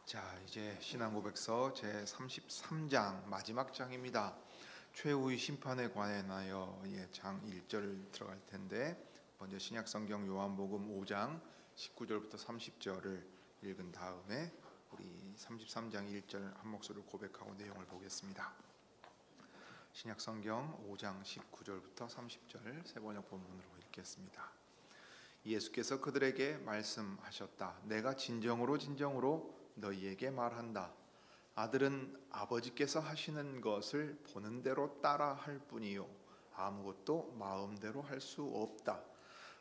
자, 이제 신앙고백서 제 33장 마지막 장입니다. 최후의 심판에 관하여 장 1절 들어갈 텐데, 먼저 신약성경 요한복음 5장 19절부터 30절을 읽은 다음에 우리 33장 1절 한 목소리로 고백하고 내용을 보겠습니다. 신약성경 5장 19절부터 30절 세번역 본문으로 읽겠습니다. 예수께서 그들에게 말씀하셨다. 내가 진정으로 너희에게 말한다. 아들은 아버지께서 하시는 것을 보는 대로 따라 할 뿐이요 아무것도 마음대로 할 수 없다.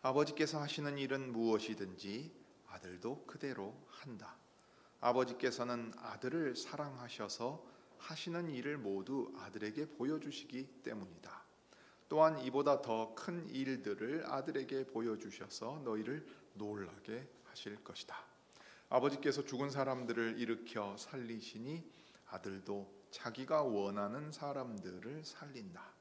아버지께서 하시는 일은 무엇이든지 아들도 그대로 한다. 아버지께서는 아들을 사랑하셔서 하시는 일을 모두 아들에게 보여주시기 때문이다. 또한 이보다 더 큰 일들을 아들에게 보여주셔서 너희를 놀라게 하실 것이다. 아버지께서 죽은 사람들을 일으켜 살리시니 아들도 자기가 원하는 사람들을 살린다.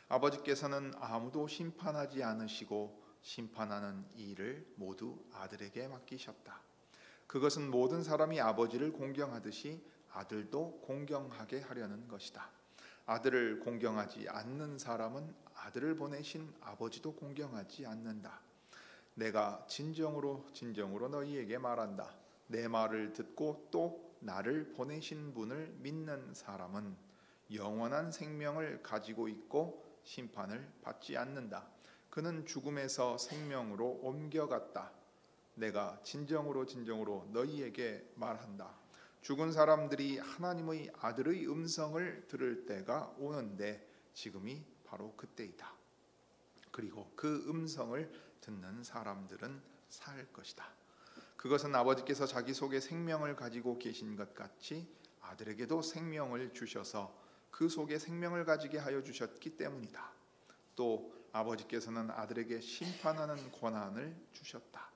아버지께서는 아무도 심판하지 않으시고 심판하는 일을 모두 아들에게 맡기셨다. 그것은 모든 사람이 아버지를 공경하듯이 아들도 공경하게 하려는 것이다. 아들을 공경하지 않는 사람은 아들을 보내신 아버지도 공경하지 않는다. 내가 진정으로 너희에게 말한다. 내 말을 듣고 또 나를 보내신 분을 믿는 사람은 영원한 생명을 가지고 있고 심판을 받지 않는다. 그는 죽음에서 생명으로 옮겨갔다. 내가 진정으로 너희에게 말한다. 죽은 사람들이 하나님의 아들의 음성을 들을 때가 오는데 지금이 바로 그때이다. 그리고 그 음성을 듣는 사람들은 살 것이다. 그것은 아버지께서 자기 속에 생명을 가지고 계신 것 같이 아들에게도 생명을 주셔서 그 속에 생명을 가지게 하여 주셨기 때문이다. 또 아버지께서는 아들에게 심판하는 권한을 주셨다.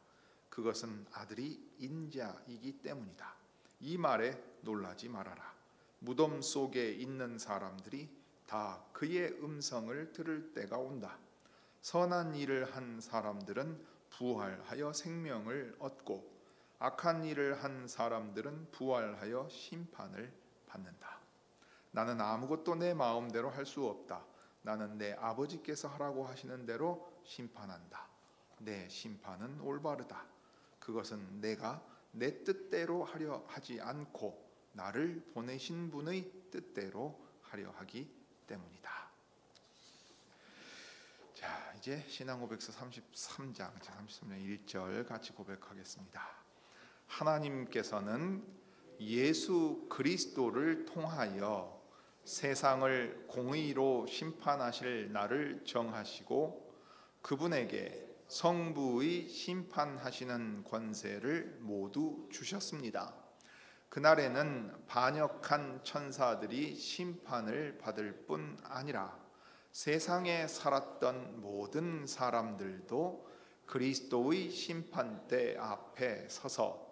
그것은 아들이 인자이기 때문이다. 이 말에 놀라지 말아라. 무덤 속에 있는 사람들이 다 그의 음성을 들을 때가 온다. 선한 일을 한 사람들은 부활하여 생명을 얻고 악한 일을 한 사람들은 부활하여 심판을 받는다. 나는 아무것도 내 마음대로 할 수 없다. 나는 내 아버지께서 하라고 하시는 대로 심판한다. 내 심판은 올바르다. 그것은 내가 내 뜻대로 하려 하지 않고 나를 보내신 분의 뜻대로 하려 하기 때문이다. 자, 이제 신앙고백서 33장 1절 같이 고백하겠습니다. 하나님께서는 예수 그리스도를 통하여 세상을 공의로 심판하실 날을 정하시고 그분에게 성부의 심판하시는 권세를 모두 주셨습니다. 그날에는 반역한 천사들이 심판을 받을 뿐 아니라 세상에 살았던 모든 사람들도 그리스도의 심판대 앞에 서서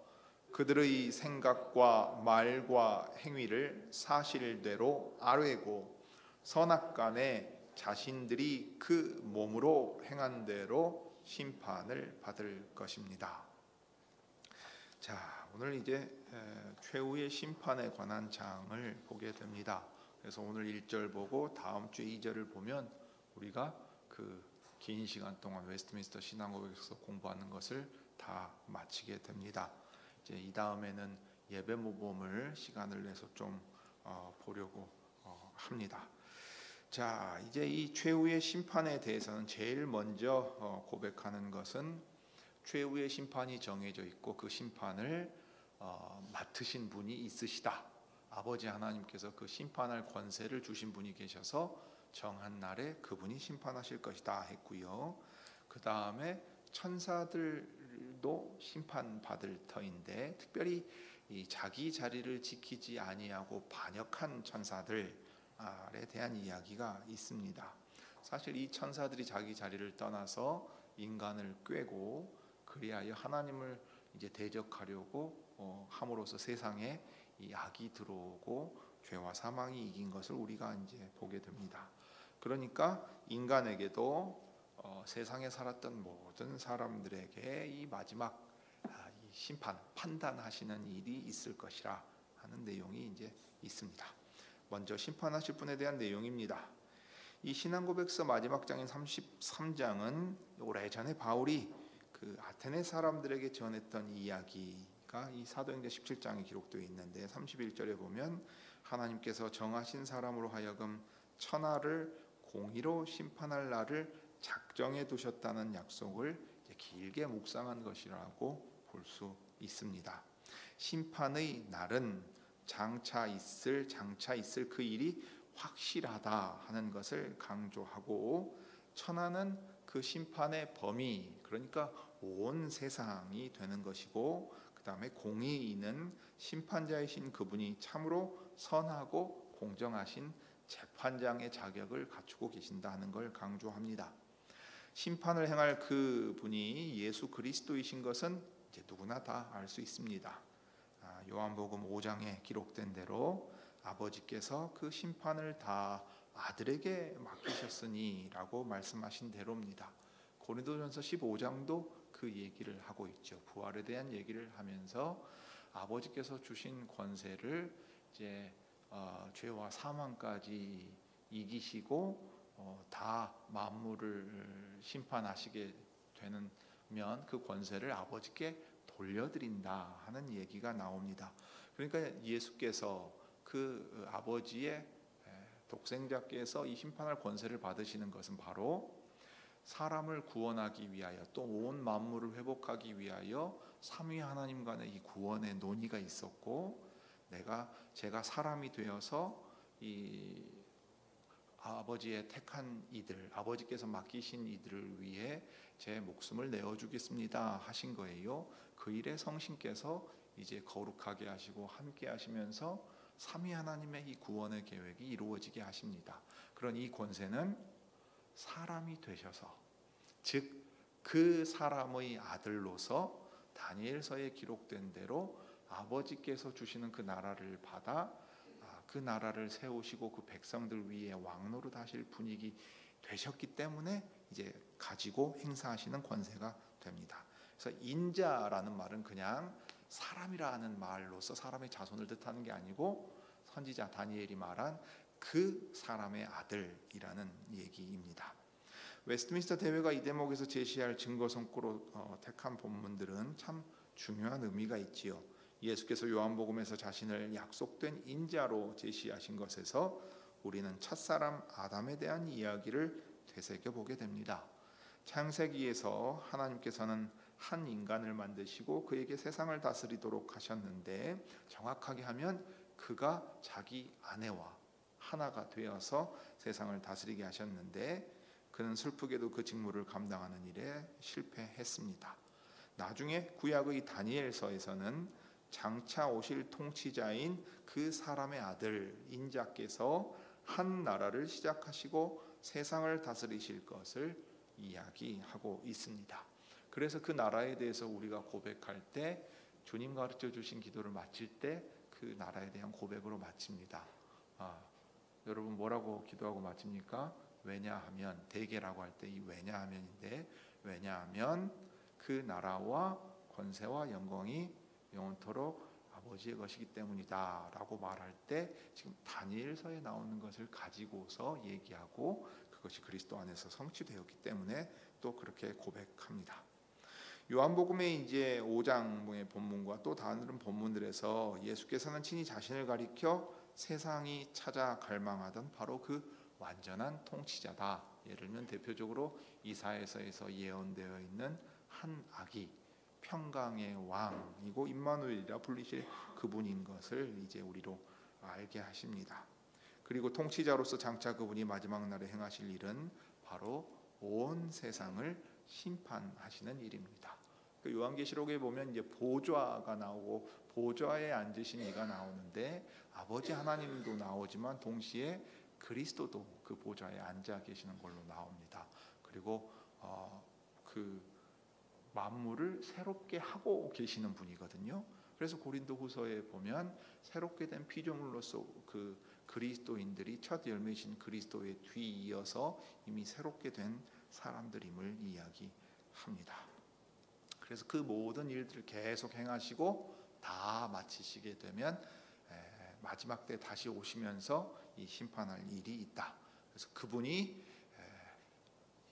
그들의 생각과 말과 행위를 사실대로 아뢰고 선악간에 자신들이 그 몸으로 행한 대로 심판을 받을 것입니다. 자, 오늘 이제 최후의 심판에 관한 장을 보게 됩니다. 그래서 오늘 1절 보고 다음 주 2절을 보면 우리가 그 긴 시간 동안 웨스트민스터 신앙고백서 공부하는 것을 다 마치게 됩니다. 이제 이 다음에는 예배 모범을 시간을 내서 좀 보려고 합니다. 자, 이제 이 최후의 심판에 대해서는 제일 먼저 고백하는 것은 최후의 심판이 정해져 있고 그 심판을 맡으신 분이 있으시다. 아버지 하나님께서 그 심판할 권세를 주신 분이 계셔서 정한 날에 그분이 심판하실 것이다 했고요. 그 다음에 천사들도 심판받을 터인데 특별히 이 자기 자리를 지키지 아니하고 반역한 천사들에 대한 이야기가 있습니다. 사실 이 천사들이 자기 자리를 떠나서 인간을 꾀고 그리하여 하나님을 이제 대적하려고 함으로써 세상에 이 악이 들어오고 죄와 사망이 이긴 것을 우리가 이제 보게 됩니다. 그러니까 인간에게도 세상에 살았던 모든 사람들에게 이 마지막 이 판단하시는 일이 있을 것이라 하는 내용이 이제 있습니다. 먼저 심판하실 분에 대한 내용입니다. 이 신앙고백서 마지막 장인 33장은 오래전에 바울이 그 아테네 사람들에게 전했던 이야기가 이 사도행전 17장에 기록되어 있는데 31절에 보면 하나님께서 정하신 사람으로 하여금 천하를 공의로 심판할 날을 작정해 두셨다는 약속을 이제 길게 묵상한 것이라고 볼 수 있습니다. 심판의 날은 장차 있을 그 일이 확실하다 하는 것을 강조하고, 천하는 그 심판의 범위, 그러니까 온 세상이 되는 것이고, 그 다음에 공의인은 심판자이신 그분이 참으로 선하고 공정하신 재판장의 자격을 갖추고 계신다 하는 걸 강조합니다. 심판을 행할 그분이 예수 그리스도이신 것은 이제 누구나 다 알 수 있습니다. 요한복음 5장에 기록된 대로 아버지께서 그 심판을 다 아들에게 맡기셨으니 라고 말씀하신 대로입니다. 고린도전서 15장도 그 얘기를 하고 있죠. 부활에 대한 얘기를 하면서 아버지께서 주신 권세를 이제 죄와 사망까지 이기시고 다 만물을 심판하시게 되면 그 권세를 아버지께 돌려드린다 하는 얘기가 나옵니다. 그러니까 예수께서 그 아버지의 독생자께서 이 심판할 권세를 받으시는 것은 바로 사람을 구원하기 위하여, 또 온 만물을 회복하기 위하여 삼위 하나님 간의 이 구원의 논의가 있었고, 제가 사람이 되어서 이 아버지의 택한 이들, 아버지께서 맡기신 이들을 위해 제 목숨을 내어주겠습니다 하신 거예요. 그 일에 성신께서 이제 거룩하게 하시고 함께 하시면서 삼위 하나님의 이 구원의 계획이 이루어지게 하십니다. 그런 이 권세는 사람이 되셔서, 즉 그 사람의 아들로서 다니엘서에 기록된 대로 아버지께서 주시는 그 나라를 받아 그 나라를 세우시고 그 백성들 위에 왕노릇 하실 분위기 되셨기 때문에 이제 가지고 행사하시는 권세가 됩니다. 그래서 인자라는 말은 그냥 사람이라는 말로서 사람의 자손을 뜻하는 게 아니고, 선지자 다니엘이 말한 그 사람의 아들이라는 얘기입니다. 웨스트민스터 대회가 이 대목에서 제시할 증거 성구로 택한 본문들은 참 중요한 의미가 있지요. 예수께서 요한복음에서 자신을 약속된 인자로 제시하신 것에서 우리는 첫사람 아담에 대한 이야기를 되새겨보게 됩니다. 창세기에서 하나님께서는 한 인간을 만드시고 그에게 세상을 다스리도록 하셨는데, 정확하게 하면 그가 자기 아내와 하나가 되어서 세상을 다스리게 하셨는데, 그는 슬프게도 그 직무를 감당하는 일에 실패했습니다. 나중에 구약의 다니엘서에서는 장차 오실 통치자인 그 사람의 아들 인자께서 한 나라를 시작하시고 세상을 다스리실 것을 이야기하고 있습니다. 그래서 그 나라에 대해서 우리가 고백할 때, 주님 가르쳐 주신 기도를 마칠 때 그 나라에 대한 고백으로 마칩니다. 여러분 뭐라고 기도하고 마칩니까? 왜냐하면, 대개라고 할 때 이 왜냐하면인데, 왜냐하면 그 나라와 권세와 영광이 영원토록 아버지의 것이기 때문이다 라고 말할 때, 지금 다니엘서에 나오는 것을 가지고서 얘기하고 그것이 그리스도 안에서 성취되었기 때문에 또 그렇게 고백합니다. 요한복음의 이제 5장의 본문과 또 다른 본문들에서 예수께서는 친히 자신을 가리켜 세상이 찾아 갈망하던 바로 그 완전한 통치자다. 예를 들면 대표적으로 이사야서에서 예언되어 있는 한 아기, 평강의 왕이고 임마누엘이라 불리실 그분인 것을 이제 우리로 알게 하십니다. 그리고 통치자로서 장차 그분이 마지막 날에 행하실 일은 바로 온 세상을 심판하시는 일입니다. 그 요한계시록에 보면 이제 보좌가 나오고 보좌에 앉으신 이가 나오는데, 아버지 하나님도 나오지만 동시에 그리스도도 그 보좌에 앉아 계시는 걸로 나옵니다. 그리고 그 만물을 새롭게 하고 계시는 분이거든요. 그래서 고린도후서에 보면 새롭게 된 피조물로서 그 그리스도인들이 첫 열매신 그리스도의 뒤이어서 이미 새롭게 된 사람들임을 이야기합니다. 그래서 그 모든 일들을 계속 행하시고 다 마치시게 되면 마지막 때 다시 오시면서 이 심판할 일이 있다. 그래서 그분이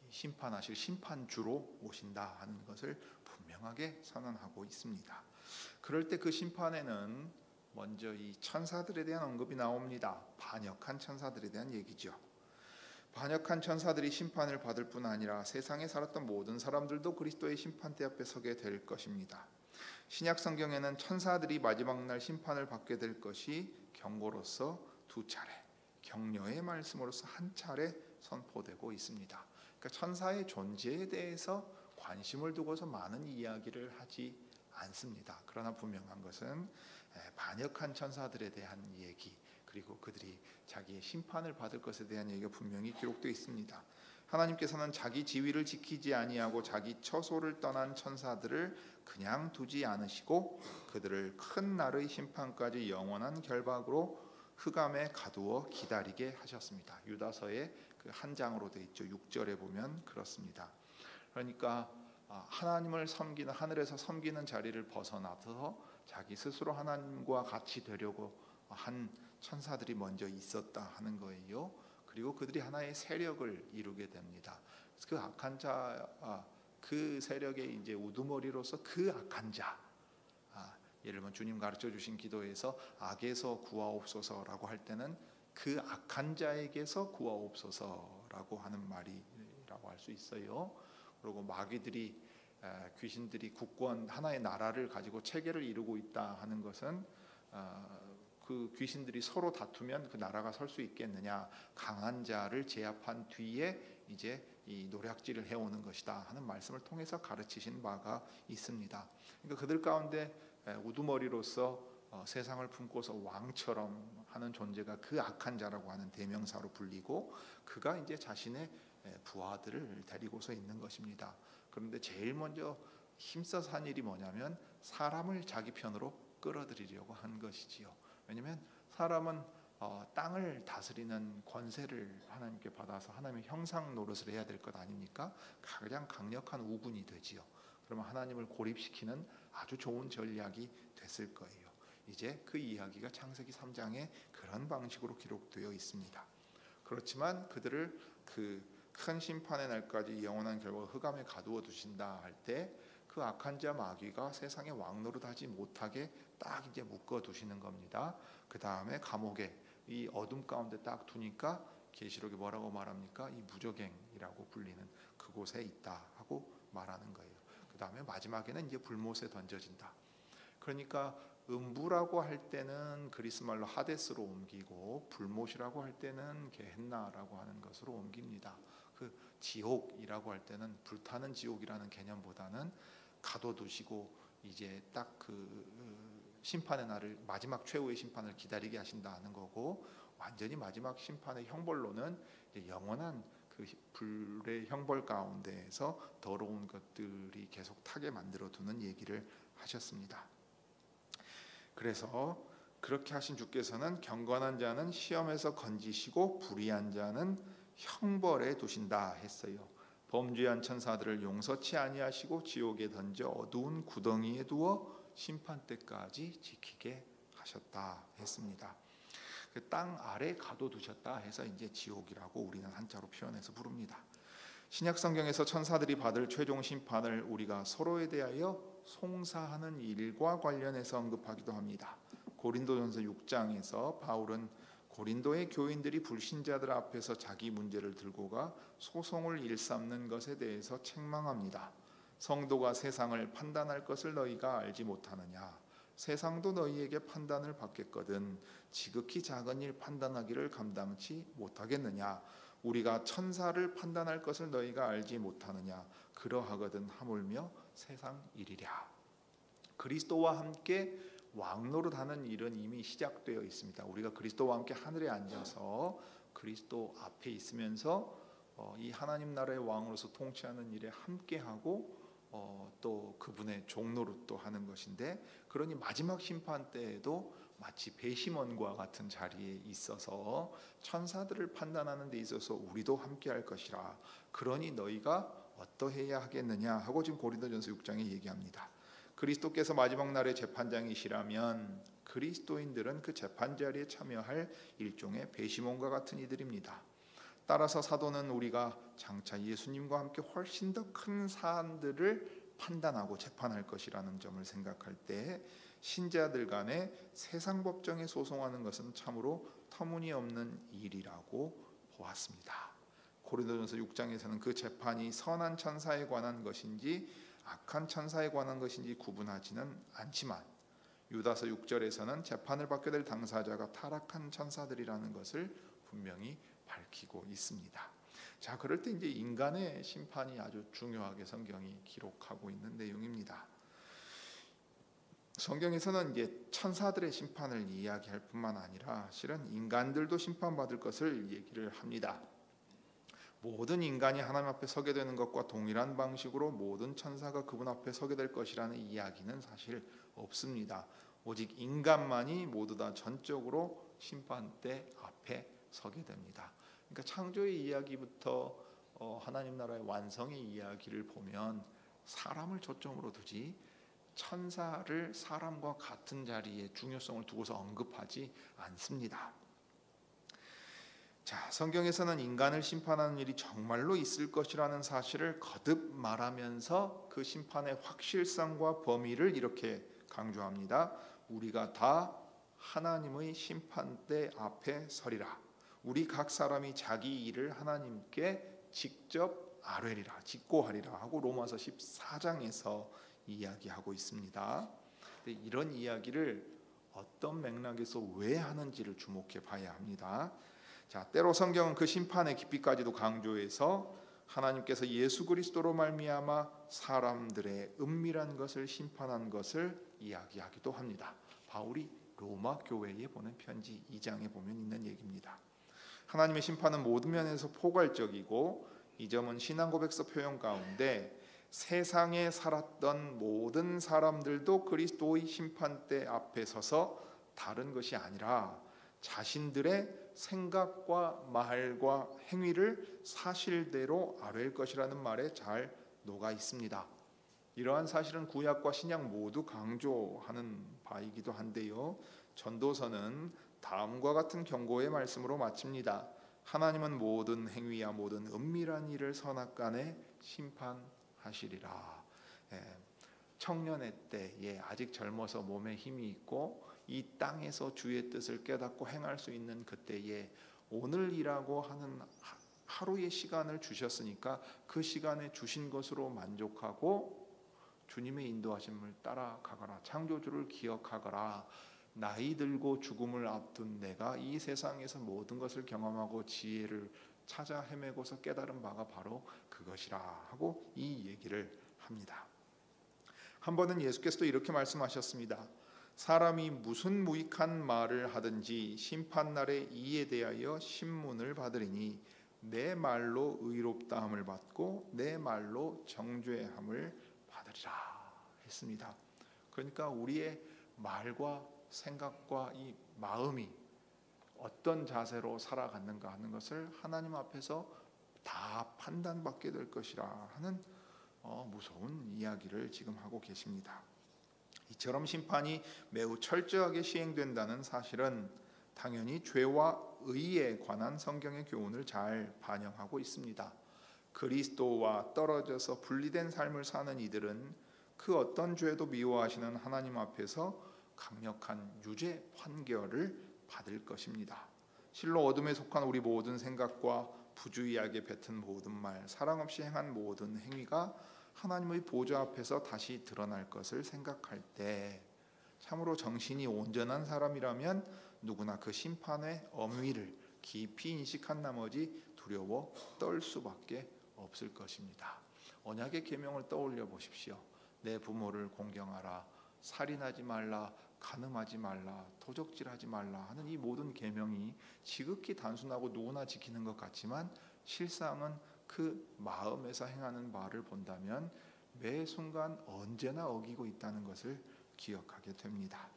심판하실 심판주로 오신다 하는 것을 분명하게 선언하고 있습니다. 그럴 때 그 심판에는 먼저 이 천사들에 대한 언급이 나옵니다. 반역한 천사들에 대한 얘기죠. 반역한 천사들이 심판을 받을 뿐 아니라 세상에 살았던 모든 사람들도 그리스도의 심판대 앞에 서게 될 것입니다. 신약 성경에는 천사들이 마지막 날 심판을 받게 될 것이 경고로서 2차례, 격려의 말씀으로서 1차례 선포되고 있습니다. 그러니까 천사의 존재에 대해서 관심을 두고서 많은 이야기를 하지 않습니다. 그러나 분명한 것은 반역한 천사들에 대한 얘기, 그리고 그들이 자기의 심판을 받을 것에 대한 얘기가 분명히 기록되어 있습니다. 하나님께서는 자기 지위를 지키지 아니하고 자기 처소를 떠난 천사들을 그냥 두지 않으시고 그들을 큰 날의 심판까지 영원한 결박으로 흑암에 가두어 기다리게 하셨습니다. 유다서의 그 한 장으로 되어 있죠. 6절에 보면 그렇습니다. 그러니까 하나님을 섬기는, 하늘에서 섬기는 자리를 벗어나서 자기 스스로 하나님과 같이 되려고 한 천사들이 먼저 있었다 하는 거예요. 그리고 그들이 하나의 세력을 이루게 됩니다. 그 악한 자, 그 세력의 이제 우두머리로서 그 악한 자, 예를 들면 주님 가르쳐 주신 기도에서 악에서 구하옵소서라고 할 때는 그 악한 자에게서 구하옵소서라고 하는 말이라고 할 수 있어요. 그리고 마귀들이, 귀신들이 국권, 하나의 나라를 가지고 체계를 이루고 있다 하는 것은 그 귀신들이 서로 다투면 그 나라가 설 수 있겠느냐, 강한 자를 제압한 뒤에 이제 이 노략질을 해오는 것이다 하는 말씀을 통해서 가르치신 바가 있습니다. 그러니까 그들 가운데 우두머리로서 세상을 품고서 왕처럼 하는 존재가 그 악한 자라고 하는 대명사로 불리고, 그가 이제 자신의 부하들을 데리고서 있는 것입니다. 그런데 제일 먼저 힘써서 한 일이 뭐냐면 사람을 자기 편으로 끌어들이려고 한 것이지요. 왜냐하면 사람은 땅을 다스리는 권세를 하나님께 받아서 하나님의 형상 노릇을 해야 될 것 아닙니까? 가장 강력한 우군이 되지요. 그러면 하나님을 고립시키는 아주 좋은 전략이 됐을 거예요. 이제 그 이야기가 창세기 3장에 그런 방식으로 기록되어 있습니다. 그렇지만 그들을 그 큰 심판의 날까지 영원한 결과 흑암에 가두어 두신다 할 때 그 악한 자 마귀가 세상에 왕노릇하지 못하게 딱 이제 묶어 두시는 겁니다. 그 다음에 감옥에, 이 어둠 가운데 딱 두니까 계시록에 뭐라고 말합니까? 이 무저갱이라고 불리는 그곳에 있다 하고 말하는 거예요. 그 다음에 마지막에는 이제 불못에 던져진다. 그러니까 음부라고 할 때는 그리스 말로 하데스로 옮기고 불못이라고 할 때는 게헨나라고 하는 것으로 옮깁니다. 그 지옥이라고 할 때는 불타는 지옥이라는 개념보다는 가둬두시고 이제 딱 그 심판의 날을, 마지막 최후의 심판을 기다리게 하신다는 거고, 완전히 마지막 심판의 형벌로는 이제 영원한 그 불의 형벌 가운데에서 더러운 것들이 계속 타게 만들어 두는 얘기를 하셨습니다. 그래서 그렇게 하신 주께서는 경건한 자는 시험에서 건지시고 불의한 자는 형벌에 두신다 했어요. 범죄한 천사들을 용서치 아니하시고 지옥에 던져 어두운 구덩이에 두어 심판 때까지 지키게 하셨다 했습니다. 그 땅 아래 가둬두셨다 해서 이제 지옥이라고 우리는 한자로 표현해서 부릅니다. 신약 성경에서 천사들이 받을 최종 심판을 우리가 서로에 대하여 송사하는 일과 관련해서 언급하기도 합니다. 고린도전서 6장에서 바울은 고린도의 교인들이 불신자들 앞에서 자기 문제를 들고 가 소송을 일삼는 것에 대해서 책망합니다. 성도가 세상을 판단할 것을 너희가 알지 못하느냐? 세상도 너희에게 판단을 받겠거든 지극히 작은 일 판단하기를 감당치 못하겠느냐? 우리가 천사를 판단할 것을 너희가 알지 못하느냐? 그러하거든 하물며 세상 일이랴. 그리스도와 함께 왕노릇하는 일은 이미 시작되어 있습니다. 우리가 그리스도와 함께 하늘에 앉아서 그리스도 앞에 있으면서 이 하나님 나라의 왕으로서 통치하는 일에 함께하고 또 그분의 종노릇도 하는 것인데, 그러니 마지막 심판 때에도 마치 배심원과 같은 자리에 있어서 천사들을 판단하는 데 있어서 우리도 함께할 것이라. 그러니 너희가 어떠해야 하겠느냐 하고 지금 고린도전서 6장에 얘기합니다. 그리스도께서 마지막 날의 재판장이시라면 그리스도인들은 그 재판 자리에 참여할 일종의 배심원과 같은 이들입니다. 따라서 사도는 우리가 장차 예수님과 함께 훨씬 더 큰 사안들을 판단하고 재판할 것이라는 점을 생각할 때 신자들 간에 세상 법정에 소송하는 것은 참으로 터무니없는 일이라고 보았습니다. 고린도전서 6장에서는 그 재판이 선한 천사에 관한 것인지 악한 천사에 관한 것인지 구분하지는 않지만 유다서 6절에서는 재판을 받게 될 당사자가 타락한 천사들이라는 것을 분명히 밝히고 있습니다. 자, 그럴 때 이제 인간의 심판이 아주 중요하게 성경이 기록하고 있는 내용입니다. 성경에서는 이제 천사들의 심판을 이야기할 뿐만 아니라 실은 인간들도 심판받을 것을 얘기를 합니다. 모든 인간이 하나님 앞에 서게 되는 것과 동일한 방식으로 모든 천사가 그분 앞에 서게 될 것이라는 이야기는 사실 없습니다. 오직 인간만이 모두 다 전적으로 심판대 앞에 서게 됩니다. 그러니까 창조의 이야기부터 하나님 나라의 완성의 이야기를 보면 사람을 초점으로 두지 천사를 사람과 같은 자리에 중요성을 두고서 언급하지 않습니다. 자, 성경에서는 인간을 심판하는 일이 정말로 있을 것이라는 사실을 거듭 말하면서 그 심판의 확실성과 범위를 이렇게 강조합니다. 우리가 다 하나님의 심판대 앞에 서리라. 우리 각 사람이 자기 일을 하나님께 직접 아뢰리라, 직고하리라 하고 로마서 14장에서 이야기하고 있습니다. 이런 이야기를 어떤 맥락에서 왜 하는지를 주목해 봐야 합니다. 자, 때로 성경은 그 심판의 깊이까지도 강조해서 하나님께서 예수 그리스도로 말미암아 사람들의 은밀한 것을 심판한 것을 이야기하기도 합니다. 바울이 로마 교회에 보낸 편지 2장에 보면 있는 얘기입니다. 하나님의 심판은 모든 면에서 포괄적이고 이 점은 신앙 고백서 표현 가운데 세상에 살았던 모든 사람들도 그리스도의 심판대 앞에 서서 다른 것이 아니라 자신들의 생각과 말과 행위를 사실대로 아뢰일 것이라는 말에 잘 녹아 있습니다. 이러한 사실은 구약과 신약 모두 강조하는 바이기도 한데요. 전도서는 다음과 같은 경고의 말씀으로 마칩니다. 하나님은 모든 행위와 모든 은밀한 일을 선악간에 심판하시리라. 청년의 때에 아직 젊어서 몸에 힘이 있고 이 땅에서 주의 뜻을 깨닫고 행할 수 있는 그때에 오늘이라고 하는 하루의 시간을 주셨으니까 그 시간에 주신 것으로 만족하고 주님의 인도하심을 따라가거라. 창조주를 기억하거라. 나이 들고 죽음을 앞둔 내가 이 세상에서 모든 것을 경험하고 지혜를 찾아 헤매고서 깨달은 바가 바로 그것이라 하고 이 얘기를 합니다. 한 번은 예수께서도 이렇게 말씀하셨습니다. 사람이 무슨 무익한 말을 하든지 심판날에 이에 대하여 신문을 받으리니 내 말로 의롭다함을 받고 내 말로 정죄함을 받으리라 했습니다. 그러니까 우리의 말과 생각과 이 마음이 어떤 자세로 살아갔는가 하는 것을 하나님 앞에서 다 판단받게 될 것이라 하는 무서운 이야기를 지금 하고 계십니다. 이처럼 심판이 매우 철저하게 시행된다는 사실은 당연히 죄와 의에 관한 성경의 교훈을 잘 반영하고 있습니다. 그리스도와 떨어져서 분리된 삶을 사는 이들은 그 어떤 죄도 미워하시는 하나님 앞에서 강력한 유죄 판결을 받을 것입니다. 실로 어둠에 속한 우리 모든 생각과 부주의하게 뱉은 모든 말, 사랑 없이 행한 모든 행위가 하나님의 보좌 앞에서 다시 드러날 것을 생각할 때 참으로 정신이 온전한 사람이라면 누구나 그 심판의 엄위를 깊이 인식한 나머지 두려워 떨 수밖에 없을 것입니다. 언약의 계명을 떠올려 보십시오. 내 부모를 공경하라, 살인하지 말라, 간음하지 말라, 도적질하지 말라 하는 이 모든 계명이 지극히 단순하고 누구나 지키는 것 같지만 실상은 그 마음에서 행하는 바를 본다면 매 순간 언제나 어기고 있다는 것을 기억하게 됩니다.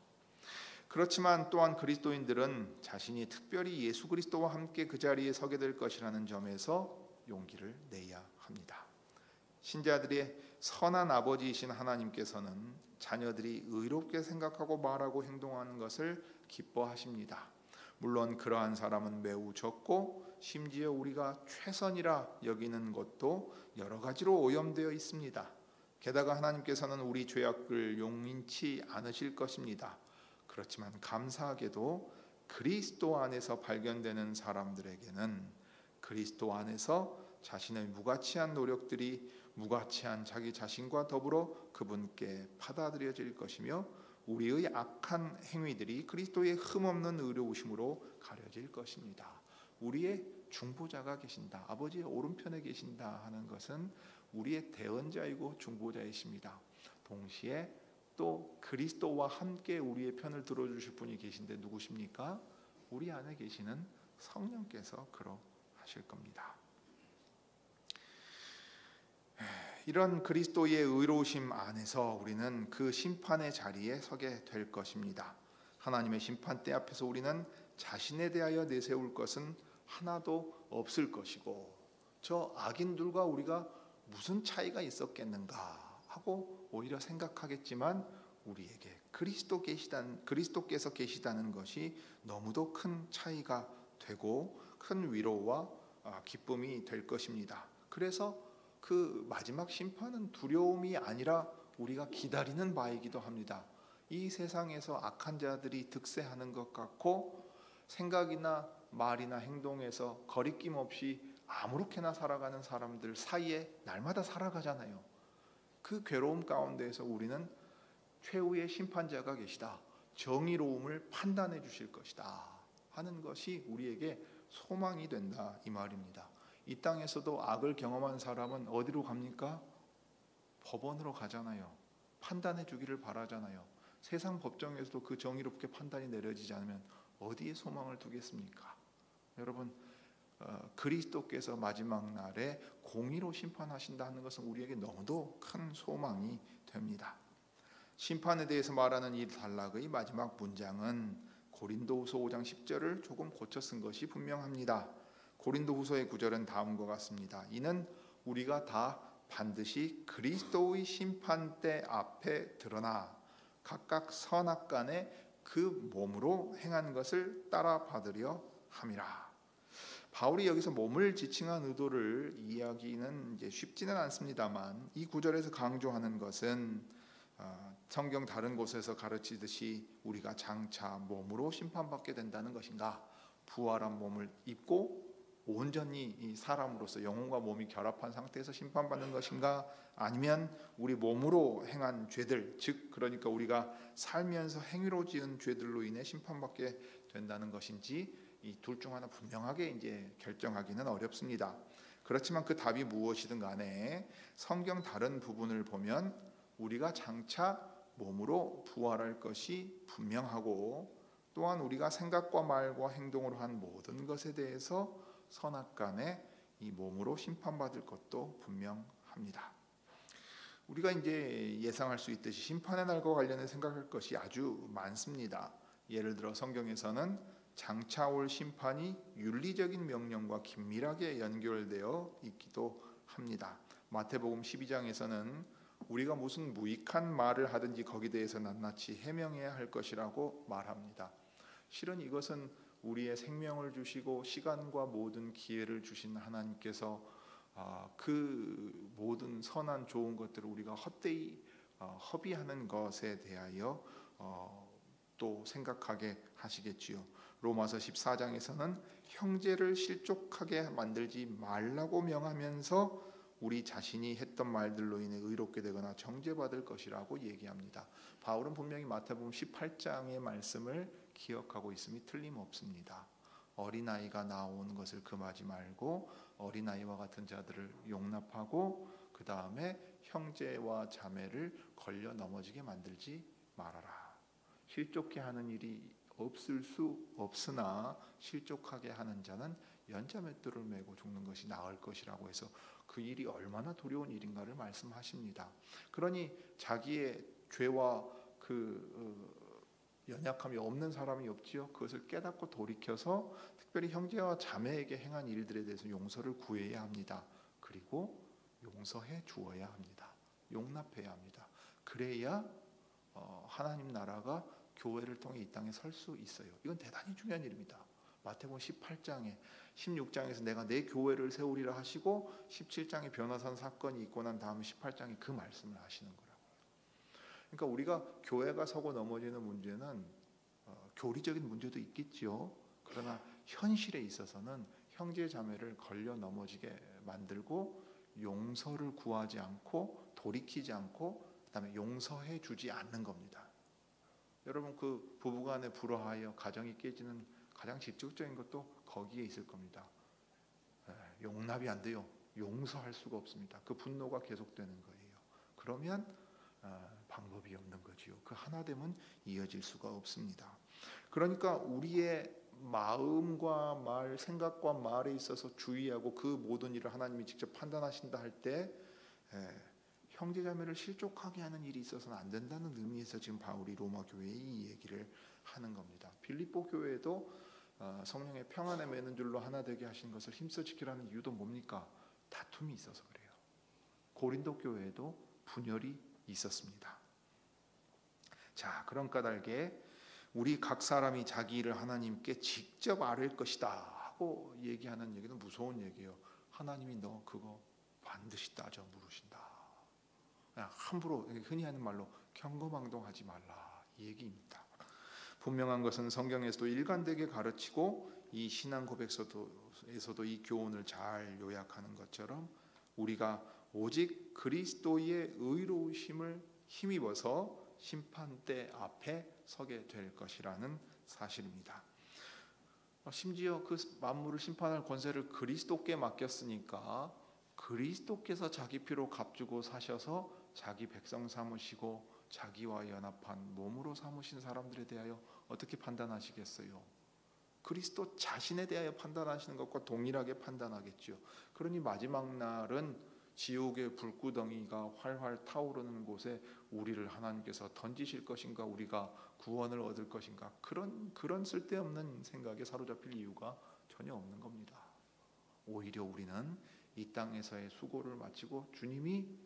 그렇지만 또한 그리스도인들은 자신이 특별히 예수 그리스도와 함께 그 자리에 서게 될 것이라는 점에서 용기를 내야 합니다. 신자들의 선한 아버지이신 하나님께서는 자녀들이 의롭게 생각하고 말하고 행동하는 것을 기뻐하십니다. 물론 그러한 사람은 매우 적고 심지어 우리가 최선이라 여기는 것도 여러 가지로 오염되어 있습니다. 게다가 하나님께서는 우리 죄악을 용인치 않으실 것입니다. 그렇지만 감사하게도 그리스도 안에서 발견되는 사람들에게는 그리스도 안에서 자신의 무가치한 노력들이 무가치한 자기 자신과 더불어 그분께 받아들여질 것이며 우리의 악한 행위들이 그리스도의 흠없는 의로우심으로 가려질 것입니다. 우리의 중보자가 계신다, 아버지의 오른편에 계신다 하는 것은 우리의 대언자이고 중보자이십니다. 동시에 또 그리스도와 함께 우리의 편을 들어주실 분이 계신데 누구십니까? 우리 안에 계시는 성령께서 그러하실 겁니다. 이런 그리스도의 의로우심 안에서 우리는 그 심판의 자리에 서게 될 것입니다. 하나님의 심판대 앞에서 우리는 자신에 대하여 내세울 것은 하나도 없을 것이고 저 악인들과 우리가 무슨 차이가 있었겠는가 하고 오히려 생각하겠지만 우리에게 그리스도께서 계시다는 것이 너무도 큰 차이가 되고 큰 위로와 기쁨이 될 것입니다. 그래서 그 마지막 심판은 두려움이 아니라 우리가 기다리는 바이기도 합니다. 이 세상에서 악한 자들이 득세하는 것 같고 생각이나 말이나 행동에서 거리낌 없이 아무렇게나 살아가는 사람들 사이에 날마다 살아가잖아요. 그 괴로움 가운데에서 우리는 최후의 심판자가 계시다, 정의로움을 판단해 주실 것이다 하는 것이 우리에게 소망이 된다 이 말입니다. 이 땅에서도 악을 경험한 사람은 어디로 갑니까? 법원으로 가잖아요. 판단해 주기를 바라잖아요. 세상 법정에서도 그 정의롭게 판단이 내려지지 않으면 어디에 소망을 두겠습니까? 여러분, 그리스도께서 마지막 날에 공의로 심판하신다는 것은 우리에게 너무도 큰 소망이 됩니다. 심판에 대해서 말하는 이 단락의 마지막 문장은 고린도후서 5장 10절을 조금 고쳐 쓴 것이 분명합니다. 고린도후서의 9절은 다음과 같습니다. 이는 우리가 다 반드시 그리스도의 심판대 앞에 드러나 각각 선악간에 그 몸으로 행한 것을 따라 받으려 함이라. 바울이 여기서 몸을 지칭한 의도를 이야기는 쉽지는 않습니다만 이 구절에서 강조하는 것은 성경 다른 곳에서 가르치듯이 우리가 장차 몸으로 심판받게 된다는 것인가, 부활한 몸을 입고 온전히 이 사람으로서 영혼과 몸이 결합한 상태에서 심판받는 것인가, 아니면 우리 몸으로 행한 죄들, 즉 그러니까 우리가 살면서 행위로 지은 죄들로 인해 심판받게 된다는 것인지 이 둘 중 하나 분명하게 이제 결정하기는 어렵습니다. 그렇지만 그 답이 무엇이든 간에 성경 다른 부분을 보면 우리가 장차 몸으로 부활할 것이 분명하고 또한 우리가 생각과 말과 행동으로 한 모든 것에 대해서 선악간에 이 몸으로 심판받을 것도 분명합니다. 우리가 이제 예상할 수 있듯이 심판의 날과 관련해 생각할 것이 아주 많습니다. 예를 들어 성경에서는 장차 올 심판이 윤리적인 명령과 긴밀하게 연결되어 있기도 합니다. 마태복음 12장에서는 우리가 무슨 무익한 말을 하든지 거기에 대해서 낱낱이 해명해야 할 것이라고 말합니다. 실은 이것은 우리의 생명을 주시고 시간과 모든 기회를 주신 하나님께서 그 모든 선한 좋은 것들을 우리가 헛되이 허비하는 것에 대하여 또 생각하게 하시겠지요. 로마서 14장에서는 형제를 실족하게 만들지 말라고 명하면서 우리 자신이 했던 말들로 인해 의롭게 되거나 정죄받을 것이라고 얘기합니다. 바울은 분명히 마태복음 18장의 말씀을 기억하고 있음이 틀림없습니다. 어린아이가 나오는 것을 금하지 말고 어린아이와 같은 자들을 용납하고 그 다음에 형제와 자매를 걸려 넘어지게 만들지 말아라. 실족해 하는 일이 없을 수 없으나 실족하게 하는 자는 연자맷돌을 메고 죽는 것이 나을 것이라고 해서 그 일이 얼마나 두려운 일인가를 말씀하십니다. 그러니 자기의 죄와 연약함이 없는 사람이 없지요. 그것을 깨닫고 돌이켜서 특별히 형제와 자매에게 행한 일들에 대해서 용서를 구해야 합니다. 그리고 용서해 주어야 합니다. 용납해야 합니다. 그래야 하나님 나라가 교회를 통해 이 땅에 설 수 있어요. 이건 대단히 중요한 일입니다. 마태복음 18장에 16장에서 내가 내 교회를 세우리라 하시고 17장에 변호사 사건이 있고 난 다음 18장에 그 말씀을 하시는 거라고요. 그러니까 우리가 교회가 서고 넘어지는 문제는 교리적인 문제도 있겠지요. 그러나 현실에 있어서는 형제 자매를 걸려 넘어지게 만들고 용서를 구하지 않고 돌이키지 않고 그다음에 용서해 주지 않는 겁니다. 여러분 그 부부간에 불화하여 가정이 깨지는 가장 직접적인 것도 거기에 있을 겁니다. 용납이 안 돼요. 용서할 수가 없습니다. 그 분노가 계속되는 거예요. 그러면 방법이 없는 거지요. 그 하나됨은 이어질 수가 없습니다. 그러니까 우리의 마음과 말, 생각과 말에 있어서 주의하고 그 모든 일을 하나님이 직접 판단하신다 할 때 형제자매를 실족하게 하는 일이 있어서는 안 된다는 의미에서 지금 바울이 로마 교회에 이 얘기를 하는 겁니다. 빌립보 교회도 성령의 평안에 매는 줄로 하나 되게 하신 것을 힘써 지키라는 이유도 뭡니까? 다툼이 있어서 그래요. 고린도 교회에도 분열이 있었습니다. 자, 그런 까닭에 우리 각 사람이 자기 일을 하나님께 직접 아뢰을 것이다 하고 얘기하는 얘기는 무서운 얘기예요. 하나님이 너 그거 반드시 따져 물으신다. 그냥 함부로 흔히 하는 말로 경거망동하지 말라 이 얘기입니다. 분명한 것은 성경에서도 일관되게 가르치고 이 신앙 고백서에서도 이 교훈을 잘 요약하는 것처럼 우리가 오직 그리스도의 의로우심을 힘입어서 심판대 앞에 서게 될 것이라는 사실입니다. 심지어 그 만물을 심판할 권세를 그리스도께 맡겼으니까 그리스도께서 자기 피로 값주고 사셔서 자기 백성 삼으시고 자기와 연합한 몸으로 삼으신 사람들에 대하여 어떻게 판단하시겠어요? 그리스도 자신에 대하여 판단하시는 것과 동일하게 판단하겠죠. 그러니 마지막 날은 지옥의 불구덩이가 활활 타오르는 곳에 우리를 하나님께서 던지실 것인가, 우리가 구원을 얻을 것인가, 그런 쓸데없는 생각에 사로잡힐 이유가 전혀 없는 겁니다. 오히려 우리는 이 땅에서의 수고를 마치고 주님이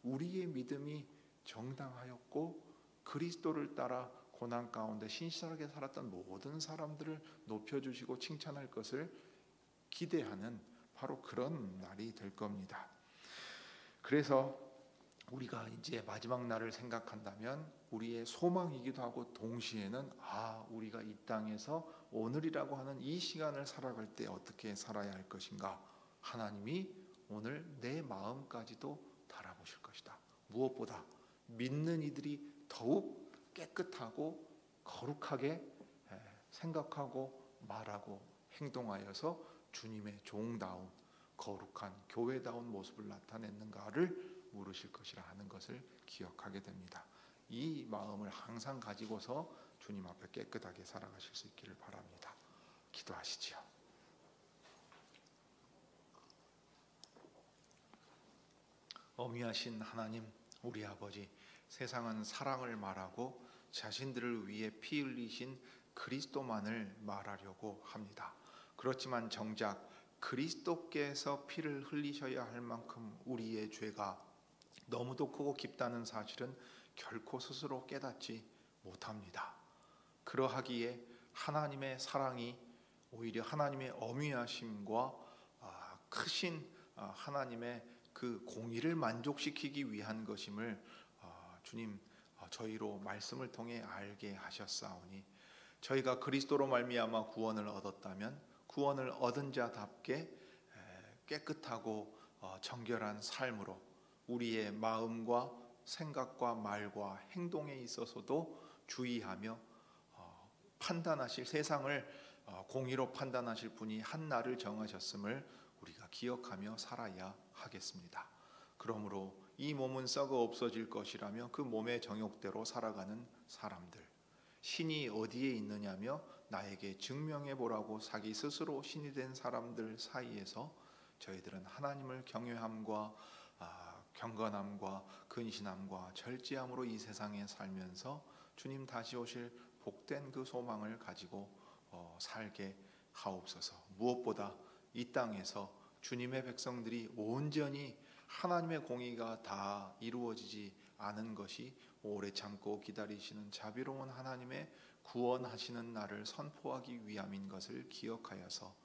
우리의 믿음이 정당하였고 그리스도를 따라 고난 가운데 신실하게 살았던 모든 사람들을 높여주시고 칭찬할 것을 기대하는 바로 그런 날이 될 겁니다. 그래서 우리가 이제 마지막 날을 생각한다면 우리의 소망이기도 하고 동시에는 우리가 이 땅에서 오늘이라고 하는 이 시간을 살아갈 때 어떻게 살아야 할 것인가, 하나님이 오늘 내 마음까지도 달아보실 것이다. 무엇보다 믿는 이들이 더욱 깨끗하고 거룩하게 생각하고 말하고 행동하여서 주님의 종다운 거룩한 교회다운 모습을 나타냈는가를 물으실 것이라 하는 것을 기억하게 됩니다. 이 마음을 항상 가지고서 주님 앞에 깨끗하게 살아가실 수 있기를 바랍니다. 기도하시지요. 어미하신 하나님, 우리 아버지, 세상은 사랑을 말하고 자신들을 위해 피 흘리신 그리스도만을 말하려고 합니다. 그렇지만 정작 그리스도께서 피를 흘리셔야 할 만큼 우리의 죄가 너무도 크고 깊다는 사실은 결코 스스로 깨닫지 못합니다. 그러하기에 하나님의 사랑이 오히려 하나님의 어미하심과 크신 하나님의 그 공의를 만족시키기 위한 것임을 주님 저희로 말씀을 통해 알게 하셨사오니 저희가 그리스도로 말미암아 구원을 얻었다면 구원을 얻은 자답게 깨끗하고 정결한 삶으로 우리의 마음과 생각과 말과 행동에 있어서도 주의하며 판단하실, 세상을 공의로 판단하실 분이 한 날을 정하셨음을 우리가 기억하며 살아야 하겠습니다. 그러므로 이 몸은 썩어 없어질 것이라며 그 몸의 정욕대로 살아가는 사람들, 신이 어디에 있느냐며 나에게 증명해 보라고 자기 스스로 신이 된 사람들 사이에서 저희들은 하나님을 경외함과 경건함과 근신함과 절제함으로 이 세상에 살면서 주님 다시 오실 복된 그 소망을 가지고 살게 하옵소서. 무엇보다 이 땅에서 주님의 백성들이 온전히 하나님의 공의가 다 이루어지지 않은 것이 오래 참고 기다리시는 자비로운 하나님의 구원하시는 날을 선포하기 위함인 것을 기억하여서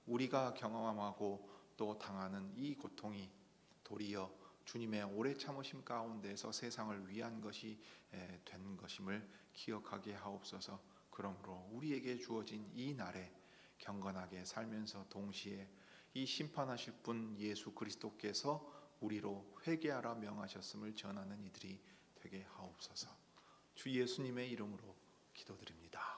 우리가 경험하고 또 당하는 이 고통이 도리어 주님의 오래 참으심 가운데서 세상을 위한 것이 된 것임을 기억하게 하옵소서. 그러므로 우리에게 주어진 이 날에 경건하게 살면서 동시에 이 심판하실 분 예수 그리스도께서 우리로 회개하라 명하셨음을 전하는 이들이 되게 하옵소서. 주 예수님의 이름으로 기도드립니다.